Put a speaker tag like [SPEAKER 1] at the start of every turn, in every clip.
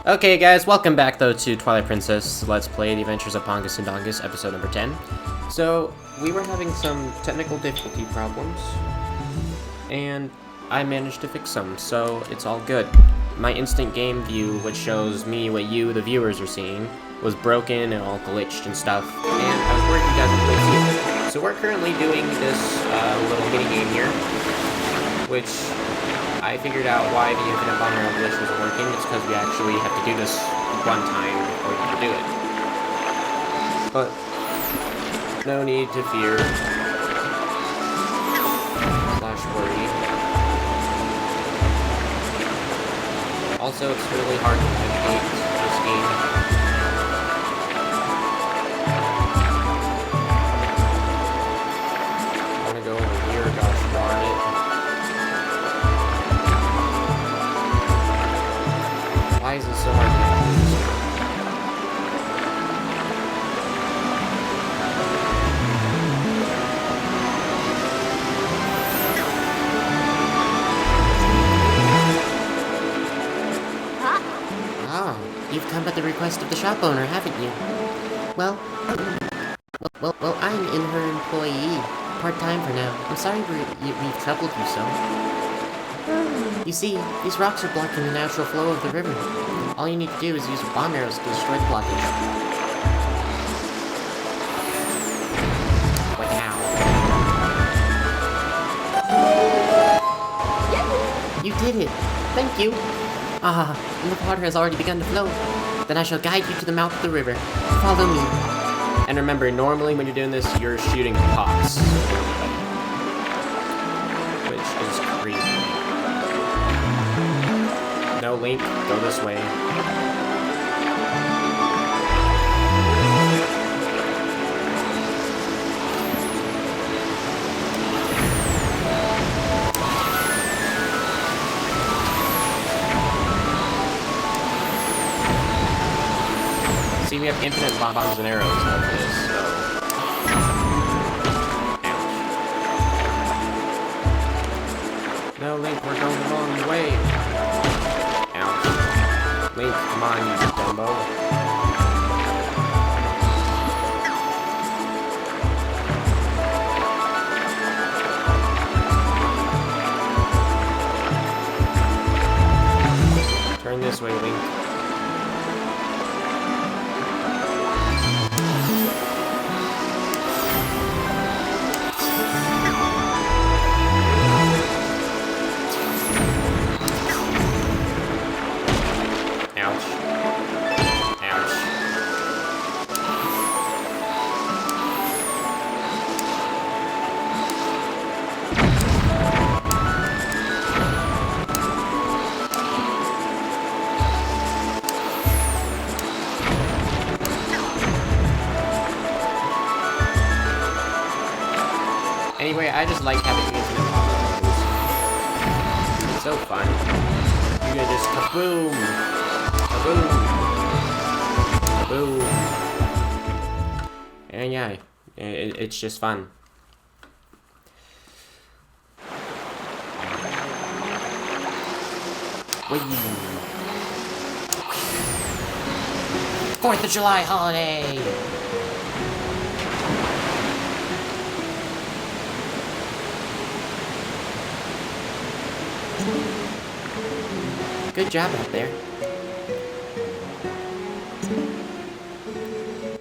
[SPEAKER 1] Okay guys, welcome back though to Twilight Princess Let's Play The Adventures of Pongus and Dongus, episode number 10. So, we were having some technical difficulty problems, and I managed to fix them, so it's all good. My instant game view, which shows me what you, the viewers, are seeing, was broken and all glitched and stuff, and I was worried you guys wouldn't see it. So we're currently doing this little mini game here, which I figured out why the infinite bomber glitch wasn't working. It's because we actually have to do this one time before you can do it. But no need to fear slash worry. Also, it's really hard to navigate this game. I want to go over here, gosh darn it. Why is it so hard to do this? Ah, you've come at the request of the shop owner, haven't you? Well, I'm in her employee. Part-time for now. I'm sorry we've troubled you so. You see, these rocks are blocking the natural flow of the river. All you need to do is use your bomb arrows to destroy the blockage. Wow. You did it! Thank you! Ah, and the water has already begun to flow. Then I shall guide you to the mouth of the river. Follow me. And remember, normally when you're doing this, you're shooting pops. Which is crazy. No, Link, go this way. See, we have infinite bombs and arrows of this, so... Ouch. No, Link, we're going the wrong way. Ouch. Link, come on, you Dumbo. Turn this way, Link. Anyway, I just like having infinite bombs. It's so fun. You can just kaboom! Kaboom! Kaboom! And yeah, it's just fun. Whee! 4th of July holiday! Good job out there.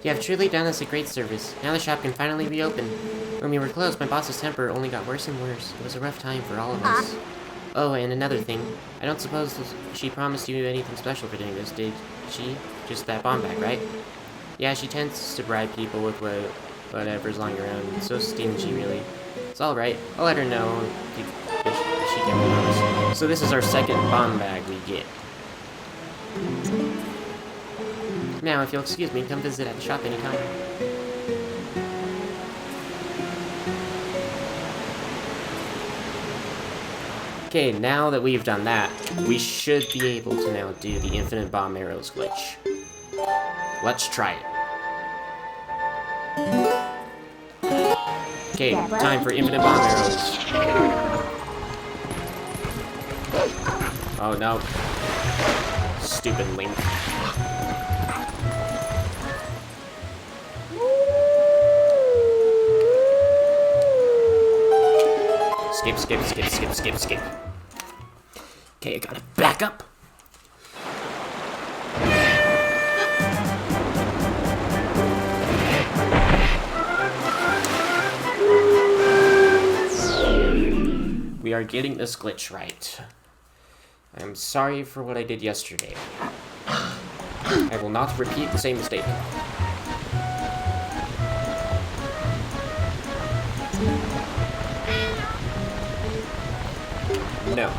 [SPEAKER 1] You have truly done us a great service. Now the shop can finally reopen. When we were closed, my boss's temper only got worse and worse. It was a rough time for all of us. Oh, and another thing. I don't suppose she promised you anything special for doing this, did she? Just that bomb bag, right? Yeah, she tends to bribe people with whatever's lying around. It's so stingy, really. It's alright. I'll let her know if she can promise. So this is our second bomb bag we get. Now, if you'll excuse me, come visit at the shop anytime. Okay, now that we've done that, we should be able to now do the infinite bomb arrows glitch. Let's try it. Okay, time for infinite bomb arrows. Oh no. stupid Link. Skip, skip, skip, skip, skip, skip. Okay, I gotta back up. We are getting this glitch right. I'm sorry for what I did yesterday. I will not repeat the same mistake. No.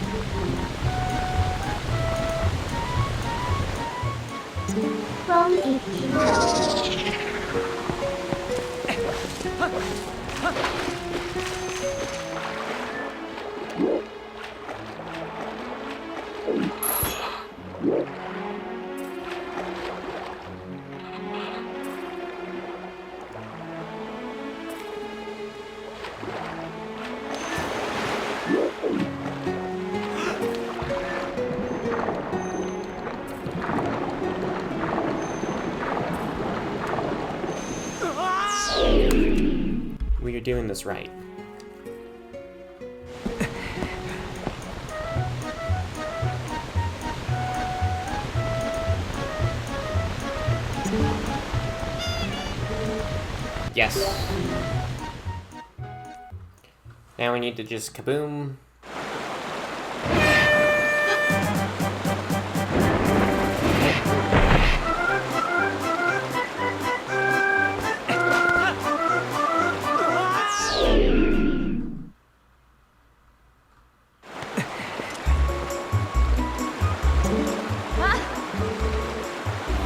[SPEAKER 2] From 18.
[SPEAKER 1] We are doing this right. Yes. Now we need to just kaboom.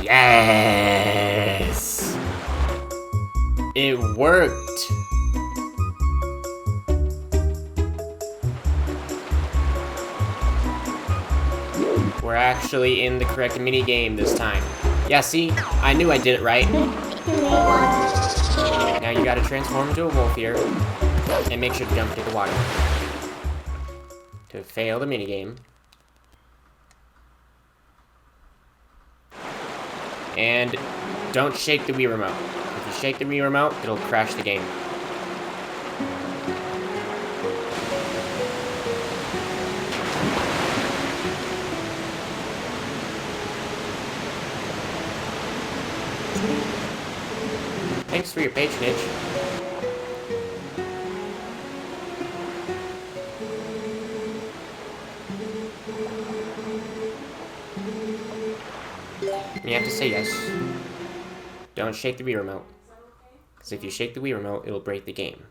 [SPEAKER 1] Yes! It worked! We're actually in the correct minigame this time. Yeah, see? I knew I did it right. Now you gotta transform into a wolf here, and make sure to jump into the water. To fail the minigame. And don't shake the Wii remote. If you shake the Wii remote, it'll crash the game. Thanks for your patronage. You have to say yes. Don't shake the Wii remote. Because if you shake the Wii remote, it'll break the game.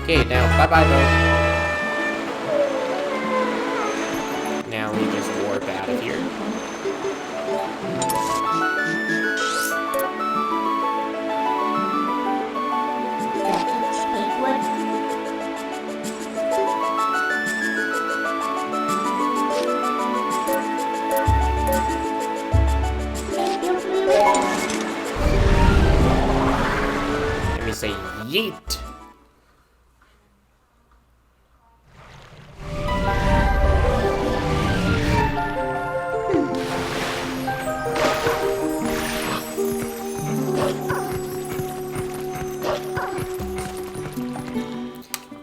[SPEAKER 1] Okay, now bye-bye, boat. Now we just warp out of here. Let me say yeet.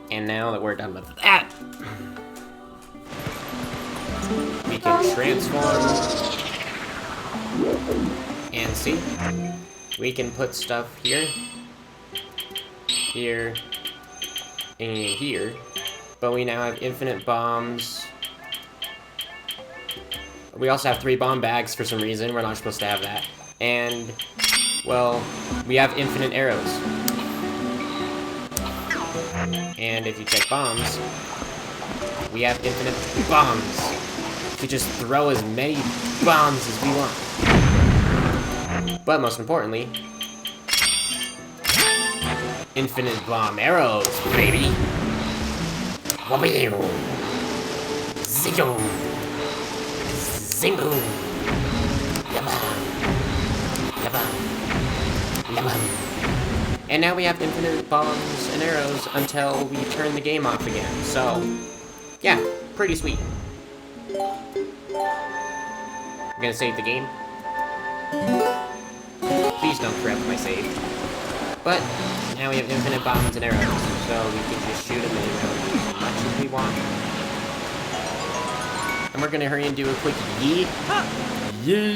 [SPEAKER 1] And now that we're done with that, we can transform. And see, we can put stuff here, here, and here. But we now have infinite bombs. We also have 3 bomb bags for some reason. We're not supposed to have that. And, well, we have infinite arrows. And if you check bombs, we have infinite bombs. We just throw as many bombs as we want. But most importantly, infinite bomb arrows, baby! Wabio! Zio! Zimbo! Yabam! Yabam! Yabam! And now we have infinite bombs and arrows until we turn the game off again. So, yeah, pretty sweet. I'm gonna save the game. Please don't corrupt my save. But now we have infinite bombs and arrows, so we can just shoot them as much as we want. And we're gonna hurry and do a quick yeet. Yeah.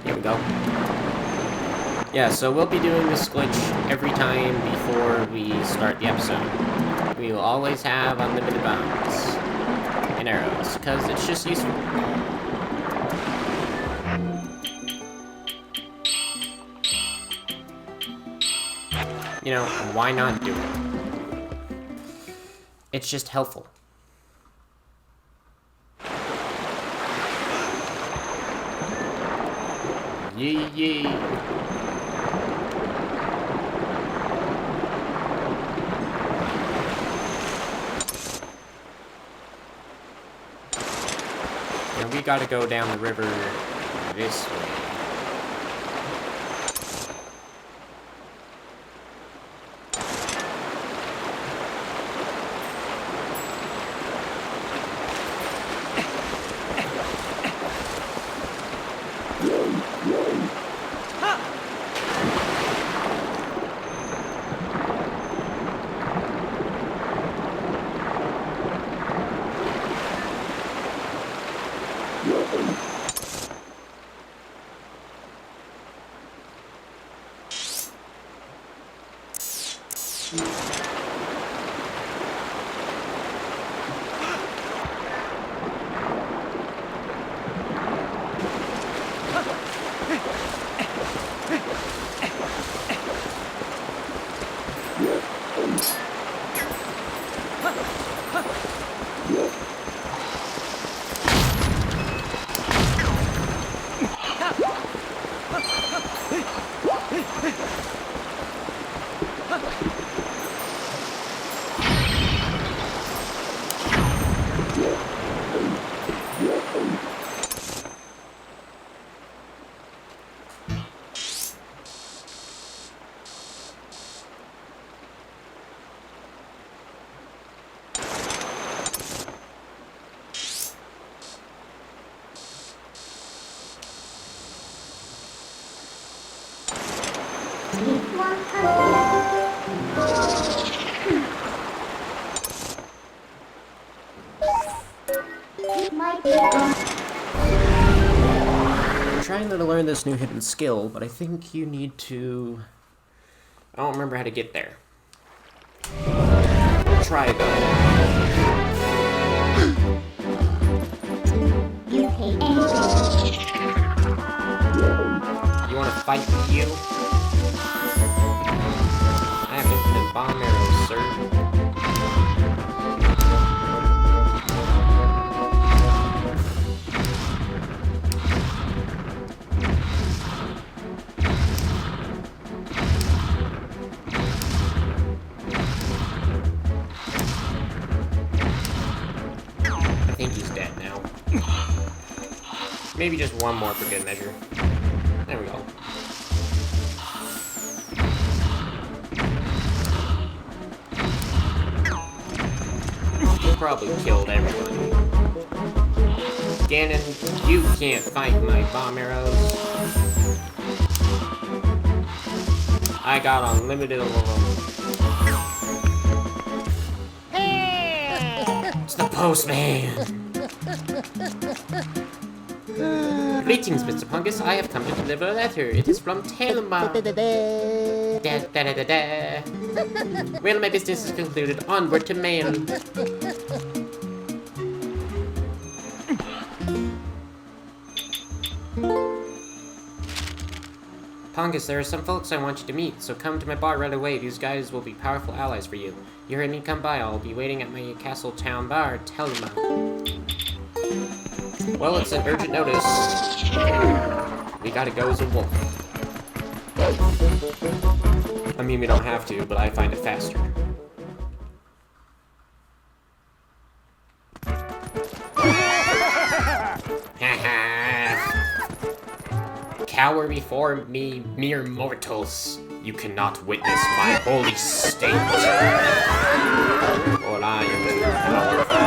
[SPEAKER 1] Here we go. Yeah, so we'll be doing this glitch every time before we start the episode. We will always have unlimited bombs and arrows, because it's just useful. You know, why not do it? It's just helpful. Yee yee. And we gotta go down the river this way. I'm trying to learn this new hidden skill, but I think you need to... I don't remember how to get there. Try it though.
[SPEAKER 2] You hate anything.
[SPEAKER 1] You want to fight with you? I have infinite bomb arrows, sir. I think he's dead now. Maybe just one more for good measure. There we go. Probably killed everyone. Ganon, you can't fight my bomb arrows. I got unlimited of them. It's the postman! Greetings, Mr. Pongus. I have come to deliver a letter. It is from Telma. Well, my business is concluded. Onward to mail. Pongus, there are some folks I want you to meet, so come to my bar right away. These guys will be powerful allies for you. You heard me come by. I'll be waiting at my castle town bar. Telma. Well, it's an urgent notice. We gotta go as a wolf. I mean, we don't have to, but I find it faster. Haha. cower before me, mere mortals. You cannot witness my holy state. For I am too powerful.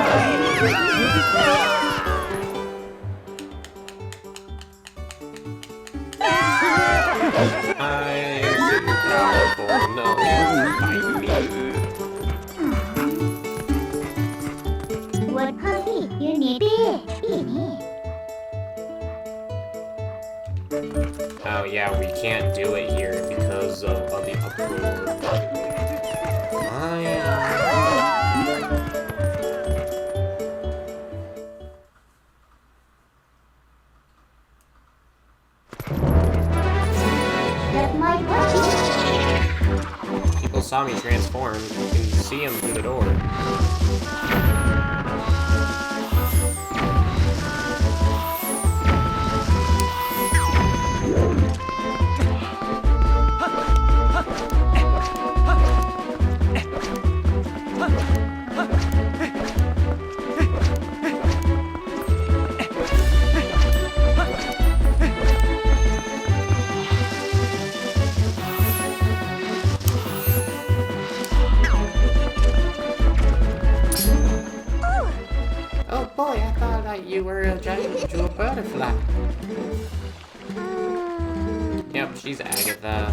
[SPEAKER 1] I am too powerful, no one fight me.
[SPEAKER 2] What puppy? You need it.
[SPEAKER 1] Oh yeah, we can't do it here because of the uproar.
[SPEAKER 2] That's my puppy.
[SPEAKER 1] People saw me transform. You can see him through the door. Oh boy, I thought that you were a giant jewel butterfly. Yep, she's Agatha.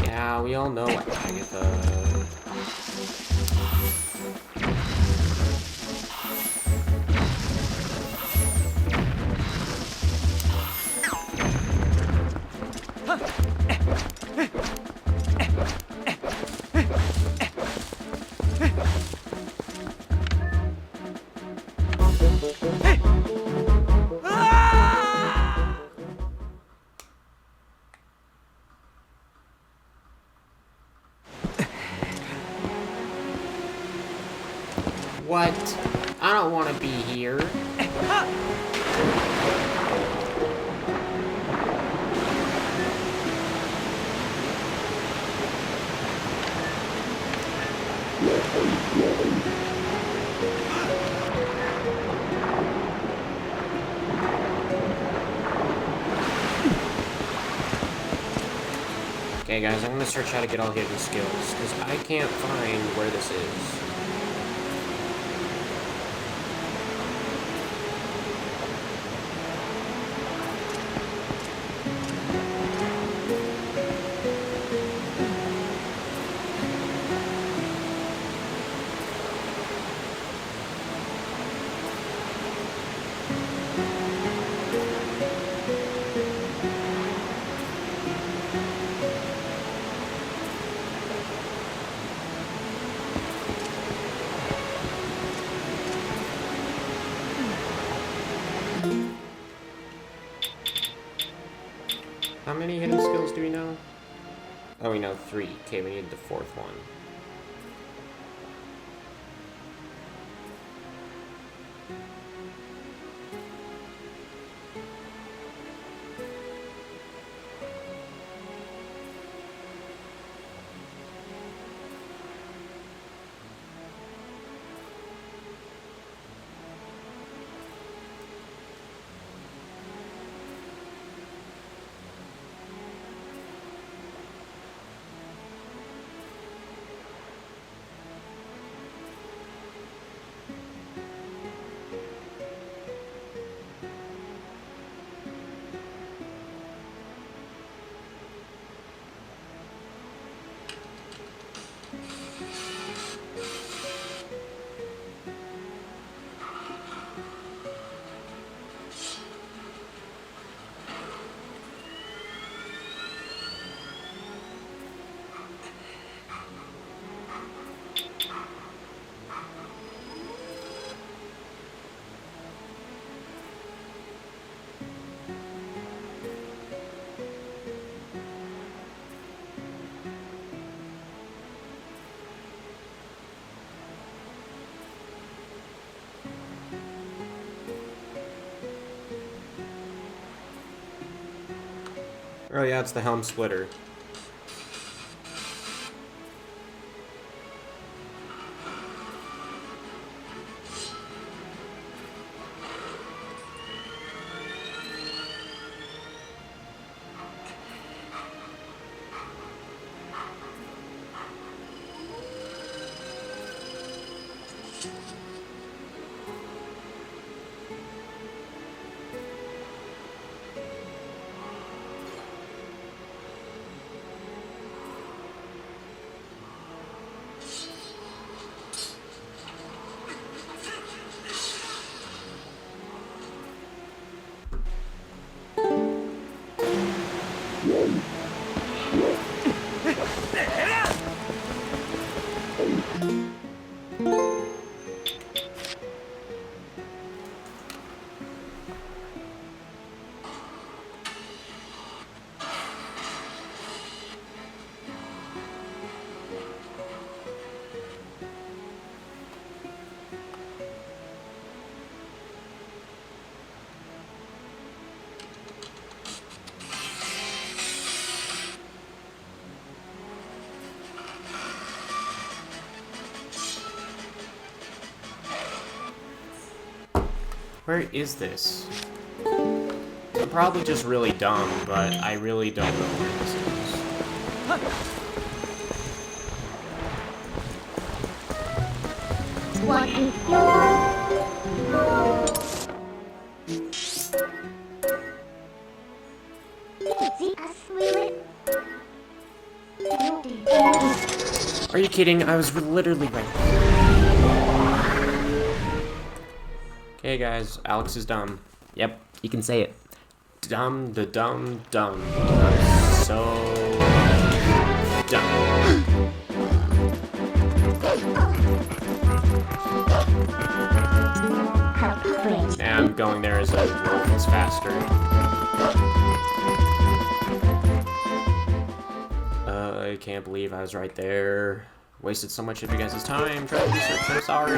[SPEAKER 1] Yeah, we all know Agatha. What? I don't want to be here. Okay guys, I'm gonna search how to get all hidden skills, because I can't find where this is. How many hidden skills do we know? Oh, we know 3. Okay, we need the 4th one. Oh yeah, it's the helm splitter. Where is this? I'm probably just really dumb, but I really don't know where this is.
[SPEAKER 2] What is
[SPEAKER 1] Are you kidding? I was literally right. Okay, guys, Alex is dumb. Yep, you can say it. Dumb, the dumb, dumb. I'm so dumb. Nah, I'm going there as a wolf. It's faster. I can't believe I was right there. Wasted so much of you guys' time trying to research. I'm sorry.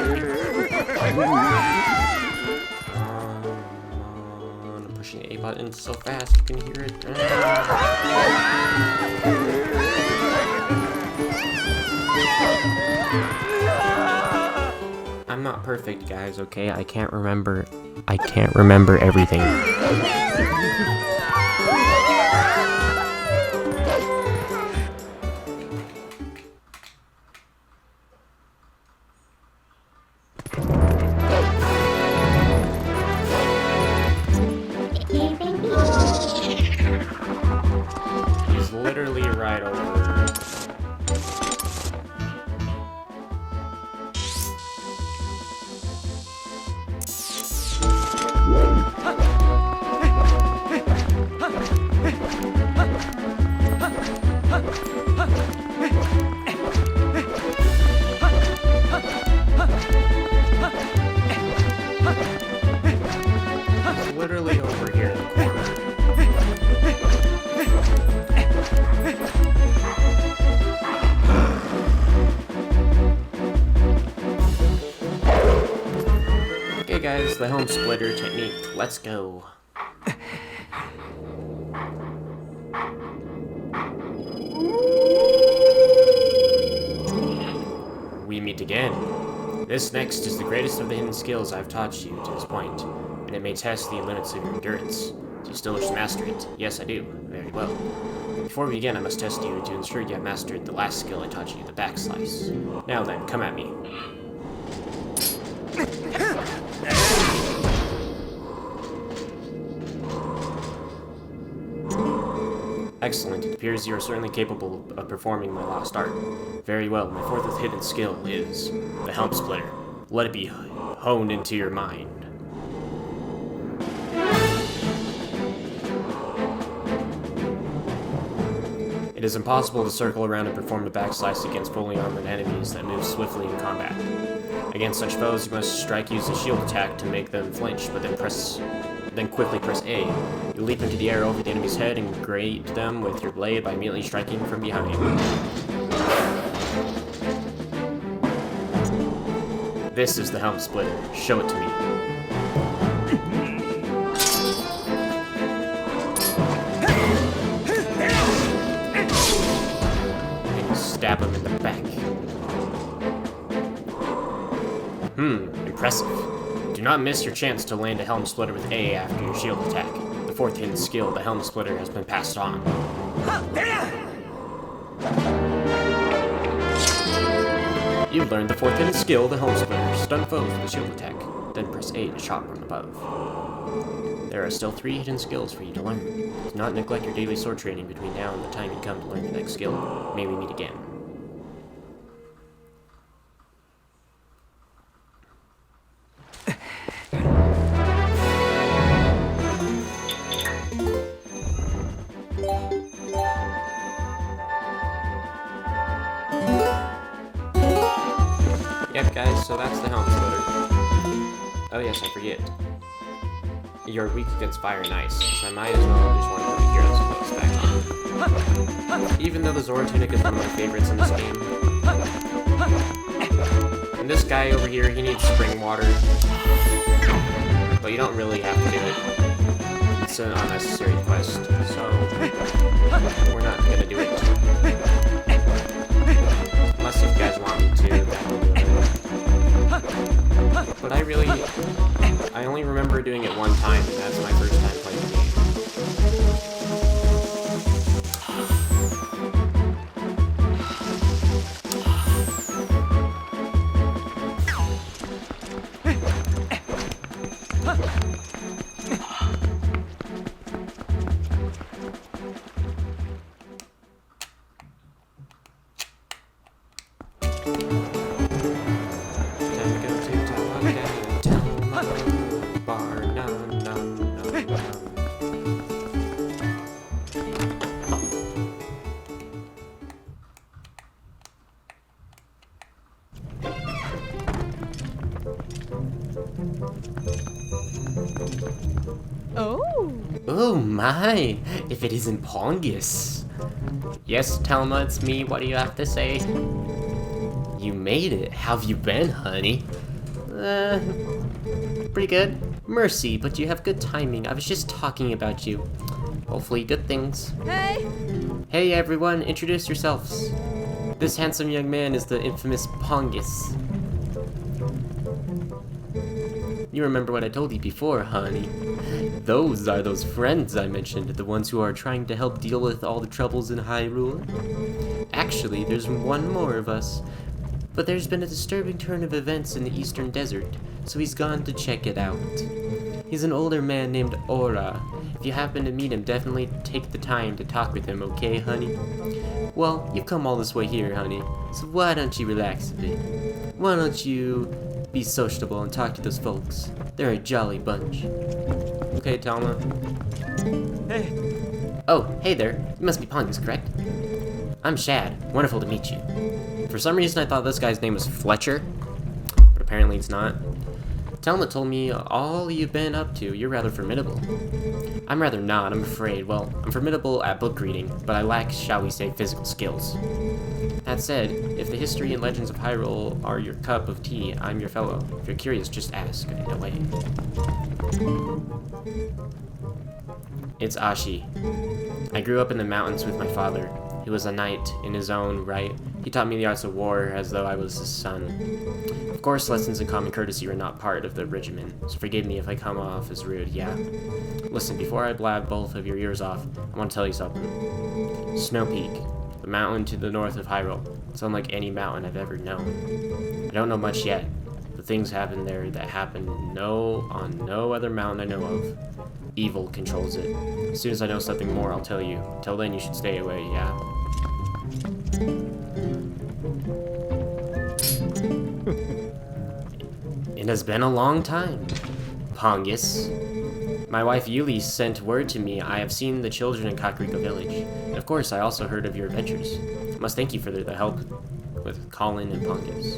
[SPEAKER 1] I'm pushing the A button so fast you can hear it. I'm not perfect, guys, okay? I can't remember everything. He's literally right over. He's literally over here in the corner. Okay guys, the home splitter technique. Let's go. We meet again. This next is the greatest of the hidden skills I've taught you to this point, and it may test the limits of your endurance. Do you still wish to master it? Yes, I do. Very well. Before we begin, I must test you to ensure you have mastered the last skill I taught you, the back slice. Now then, come at me. Excellent. It appears you are certainly capable of performing my lost art. Very well. My fourth hidden skill is the helm splitter. Let it be honed into your mind. It is impossible to circle around and perform the back slice against fully armored enemies that move swiftly in combat. Against such foes, you must use a shield attack to make them flinch, but then quickly press A. You leap into the air over the enemy's head and grate them with your blade by immediately striking from behind. This is the helm splitter. Show it to me. And you stab him in the back. Impressive. Do not miss your chance to land a helm splitter with A after your shield attack. The fourth hidden skill, the helm splitter, has been passed on. You've learned the 4th hidden skill, the Helm Splitter. Stun foes with a shield attack. Then press A to chop from above. There are still 3 hidden skills for you to learn. Do not neglect your daily sword training between now and the time you come to learn the next skill. May we meet again. Yep, guys, so that's the Helm Splitter. Oh yes, I forget. You're weak against fire and ice, so I might as well just want to put the hero's clothes back on. Even though the Zora tunic is one of my favorites in this game. And this guy over here, he needs spring water. But you don't really have to do it. It's an unnecessary quest, so we're not gonna do it. Unless you guys want me to, then we'll do it. But I only remember doing it one time, and that's my first time playing the game. Oh my! If it isn't Pongus! Yes, Telma, it's me. What do you have to say? You made it. How have you been, honey? Pretty good. Mercy, but you have good timing. I was just talking about you. Hopefully good things.
[SPEAKER 3] Hey!
[SPEAKER 1] Hey everyone, introduce yourselves. This handsome young man is the infamous Pongus. You remember what I told you before, honey. Those are those friends I mentioned, the ones who are trying to help deal with all the troubles in Hyrule. Actually, there's one more of us. But there's been a disturbing turn of events in the Eastern Desert, so he's gone to check it out. He's an older man named Aura. If you happen to meet him, definitely take the time to talk with him, okay, honey? Well, you've come all this way here, honey, so why don't you relax a bit? Why don't you be sociable and talk to those folks? They're a jolly bunch. Okay, Talma.
[SPEAKER 3] Hey!
[SPEAKER 1] Oh, hey there. You must be Pongus, correct? I'm Shad. Wonderful to meet you. For some reason, I thought this guy's name was Fletcher, but apparently it's not. Telma told me all you've been up to. You're rather formidable. I'm rather not, I'm afraid. Well, I'm formidable at book reading, but I lack, shall we say, physical skills. That said, if the history and legends of Hyrule are your cup of tea, I'm your fellow. If you're curious, just ask. In a way. It's Ashi. I grew up in the mountains with my father. He was a knight in his own right. He taught me the arts of war as though I was his son. Of course, lessons in common courtesy were not part of the regimen, so forgive me if I come off as rude, yeah. Listen, before I blab both of your ears off, I want to tell you something. Snow Peak, the mountain to the north of Hyrule. It's unlike any mountain I've ever known. I don't know much yet, but things happen there that happen on no other mountain I know of. Evil controls it. As soon as I know something more, I'll tell you. Till then, you should stay away, yeah? It has been a long time, Pongus. My wife Yuli sent word to me. I have seen the children in Kakariko Village. And of course, I also heard of your adventures. I must thank you for the help with Colin and Pongus.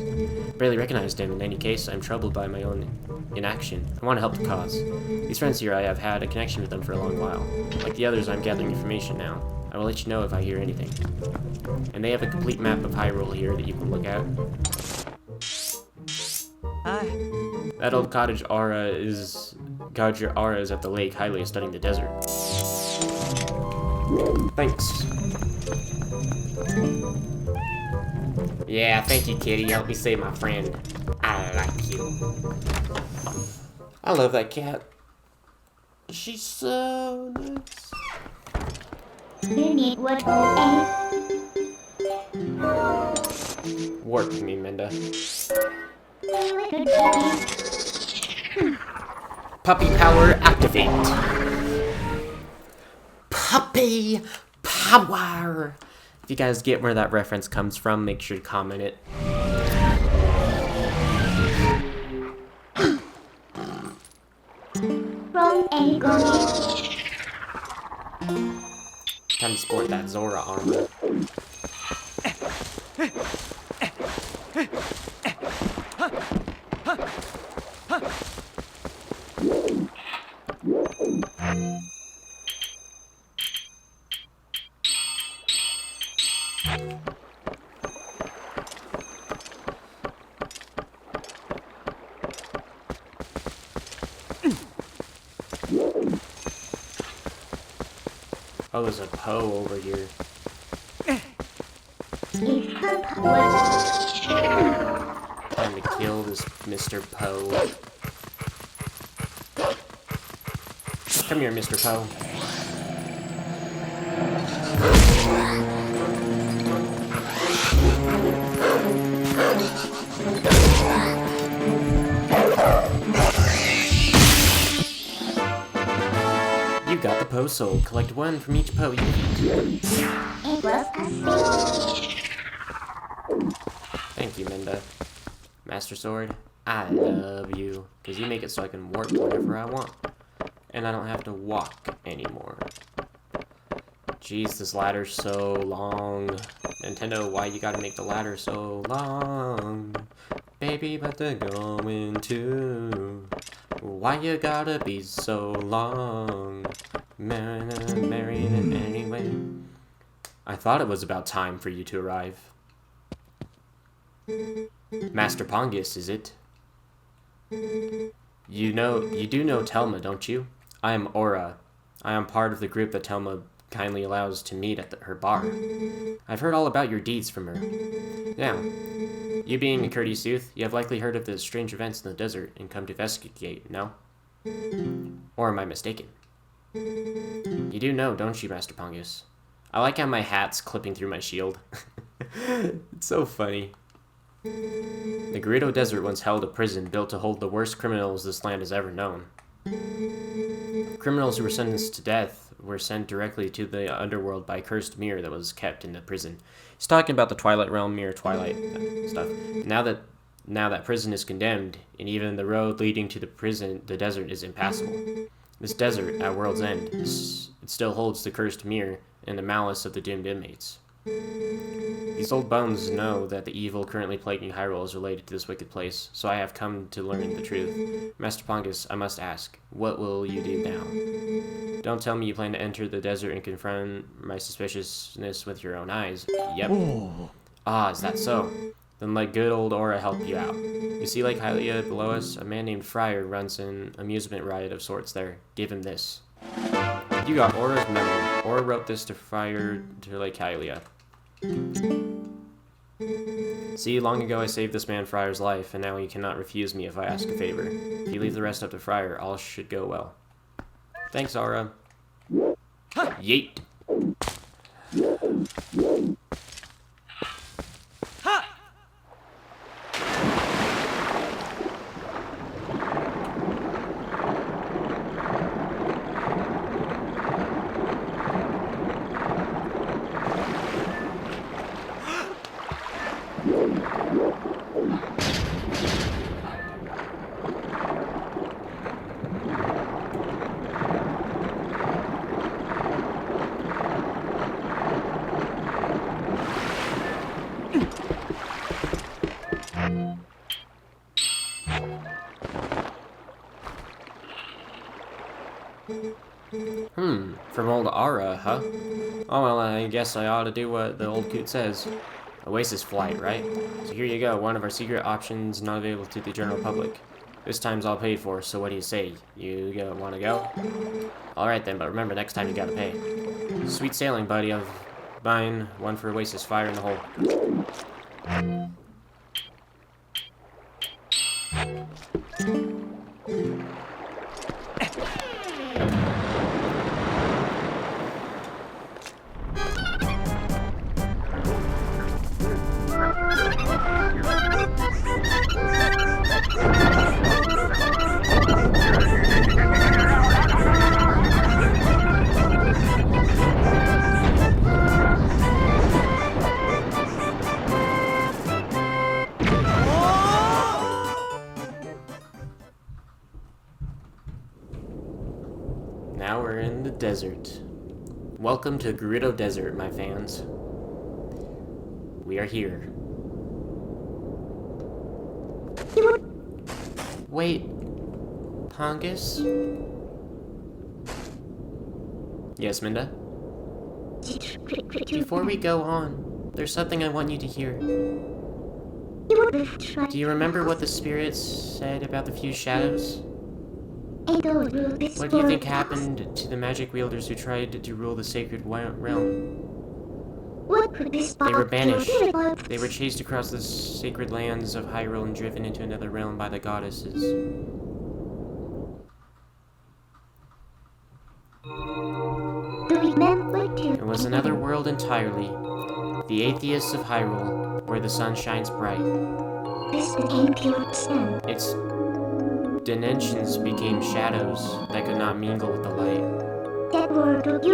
[SPEAKER 1] Barely recognized him. In any case, I'm troubled by my own inaction. I want to help the cause. These friends here, I have had a connection with them for a long while. Like the others, I'm gathering information now. I will let you know if I hear anything. And they have a complete map of Hyrule here that you can look at.
[SPEAKER 3] Hi.
[SPEAKER 1] That old cottage Aura is at the lake, highly studying the desert. Thanks. Yeah, thank you, kitty. You helped me save my friend. I like you. I love that cat. She's so nice.
[SPEAKER 2] You need what?
[SPEAKER 1] Warp me, Minda. Puppy power activate. Puppy power. If you guys get where that reference comes from, make sure to comment it.
[SPEAKER 2] Wrong angle.
[SPEAKER 1] Time to sport that Zora armor. Oh, there's a Poe over here.
[SPEAKER 2] If her power.
[SPEAKER 1] Time to kill this Mr. Poe. Come here, Mr. Poe. You got the Poe soul. Collect one from each Poe you eat.
[SPEAKER 2] It was a thing.
[SPEAKER 1] Thank you, Minda. Master Sword, I love you. Because you make it so I can warp whenever I want. And I don't have to walk anymore. Jeez, this ladder's so long. Nintendo, why you gotta make the ladder so long? Baby, but they're going to. Why you gotta be so long? Marrying it anyway. I thought it was about time for you to arrive. Master Pongus, is it? You do know Telma, don't you? I am Aura. I am part of the group that Telma kindly allows to meet at her bar. I've heard all about your deeds from her. Now, you being a courteous youth, you have likely heard of the strange events in the desert and come to investigate, no? Or am I mistaken? You do know, don't you, Master Pongus? I like how my hat's clipping through my shield. It's so funny. The Gerudo Desert once held a prison built to hold the worst criminals this land has ever known. Criminals who were sentenced to death were sent directly to the underworld by a cursed mirror that was kept in the prison. He's talking about the Twilight realm mirror, Twilight stuff. Now that prison is condemned, and even the road leading to the desert is impassable. This desert, at World's End, it still holds the cursed mirror and the malice of the doomed inmates. These old bones know that the evil currently plaguing Hyrule is related to this wicked place, so I have come to learn the truth. Master Pongus, I must ask, what will you do now? Don't tell me you plan to enter the desert and confront my suspiciousness with your own eyes. Yep. Ah, is that so? Then let good old Aura help you out. You see Lake Hylia below us? A man named Friar runs an amusement riot of sorts there. Give him this. You got Aura's memo. Aura wrote this to Friar to Lake Hylia. See, long ago I saved this man Friar's life, and now he cannot refuse me if I ask a favor. If you leave the rest up to Friar, all should go well. Thanks, Aura. Yeet. From old Aura, huh? Oh well, I guess I ought to do what the old coot says. Oasis flight, right? So here you go, one of our secret options not available to the general public. This time's all paid for, so what do you say? You wanna go? Alright then, but remember, next time you gotta pay. Sweet sailing, buddy of mine. One for Oasis, fire in the hole. we're in the desert. Welcome to Gerudo Desert, my fans. We are here. Wait, Pongus? Yes, Minda? Before we go on, there's something I want you to hear. Do you remember what the spirits said about the few shadows? What do you think happened to the magic wielders who tried to rule the sacred realm? They were banished. They were chased across the sacred lands of Hyrule and driven into another realm by the goddesses. It was another world entirely. The atheists of Hyrule, where the sun shines bright. Its dimensions became shadows that could not mingle with the light.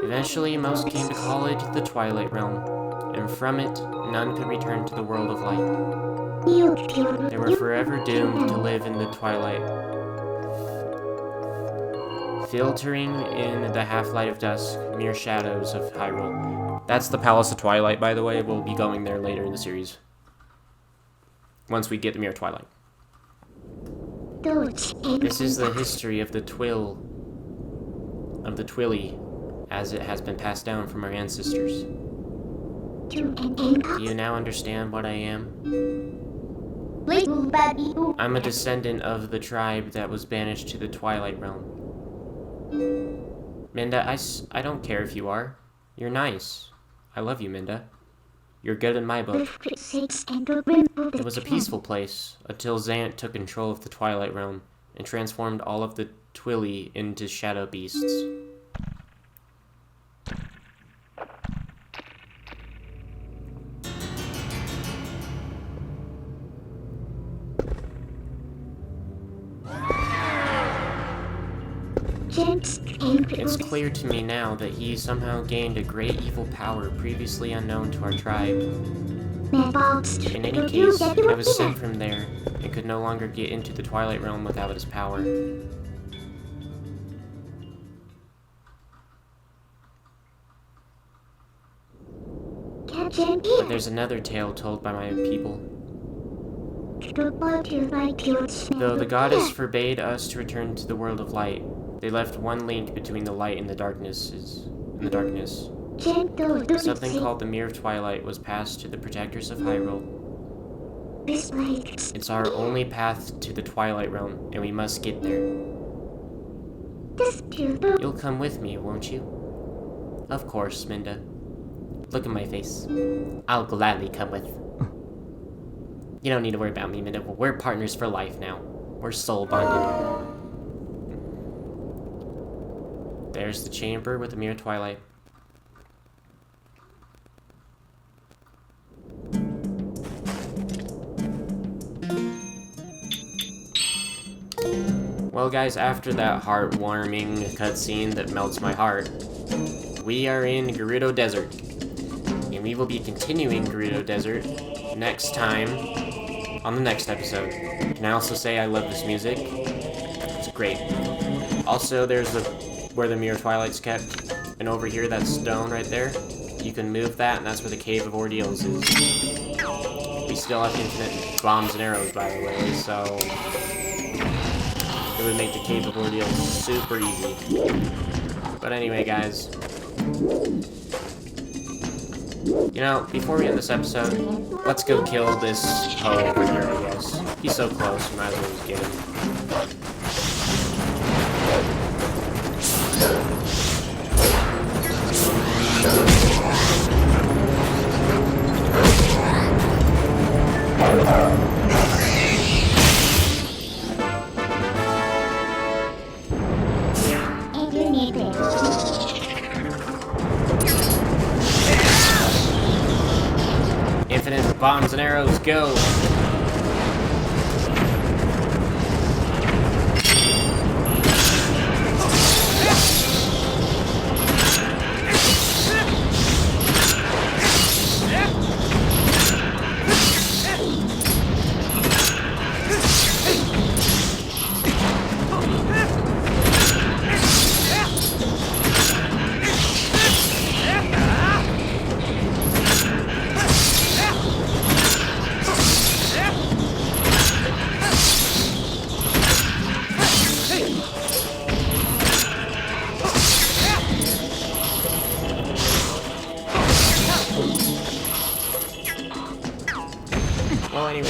[SPEAKER 1] Eventually, most came to call it the Twilight Realm, and from it, none could return to the world of light. They were forever doomed to live in the twilight, filtering in the half-light of dusk, mere shadows of Hyrule. That's the Palace of Twilight, by the way. We'll be going there later in the series, once we get the Mirror Twilight. This is the history of the Twilly, as it has been passed down from our ancestors. Do you now understand what I am? I'm a descendant of the tribe that was banished to the Twilight Realm. Minda, I don't care if you are. You're nice. I love you, Minda. You're good in my book. It was a peaceful place, until Zant took control of the Twilight Realm, and transformed all of the Twilly into shadow beasts. It's clear to me now that he somehow gained a great evil power previously unknown to our tribe. In any case, I was sent from there, and could no longer get into the Twilight Realm without his power. But there's another tale told by my people. Though the goddess forbade us to return to the world of light, they left one link between the light and the darkness. Something called the Mirror of Twilight was passed to the protectors of Hyrule. It's our only path to the Twilight Realm, and we must get there. You'll come with me, won't you? Of course, Minda. Look at my face. I'll gladly come with. You don't need to worry about me, Minda. We're partners for life now. We're soul bonded. There's the chamber with the Mirror Twilight. Well guys, after that heartwarming cutscene that melts my heart, we are in Gerudo Desert. And we will be continuing Gerudo Desert next time on the next episode. Can I also say I love this music? It's great. Also, there's where the Mirror Twilight's kept, and over here, that stone right there, you can move that, and that's where the Cave of Ordeals is. We still have infinite bombs and arrows, by the way, so it would make the Cave of Ordeals super easy. But anyway, guys, you know, before we end this episode, let's go kill this hoe over here, I guess. He's so close, we might as well just get him. Infinite bombs and arrows, go!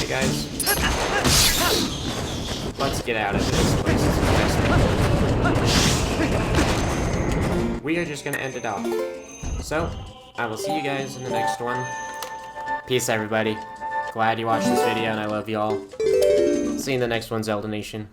[SPEAKER 1] Anyway, guys, let's get out of this place. We are just gonna end it off. So, I will see you guys in the next one. Peace, everybody. Glad you watched this video, and I love you all. See you in the next one, Zelda Nation.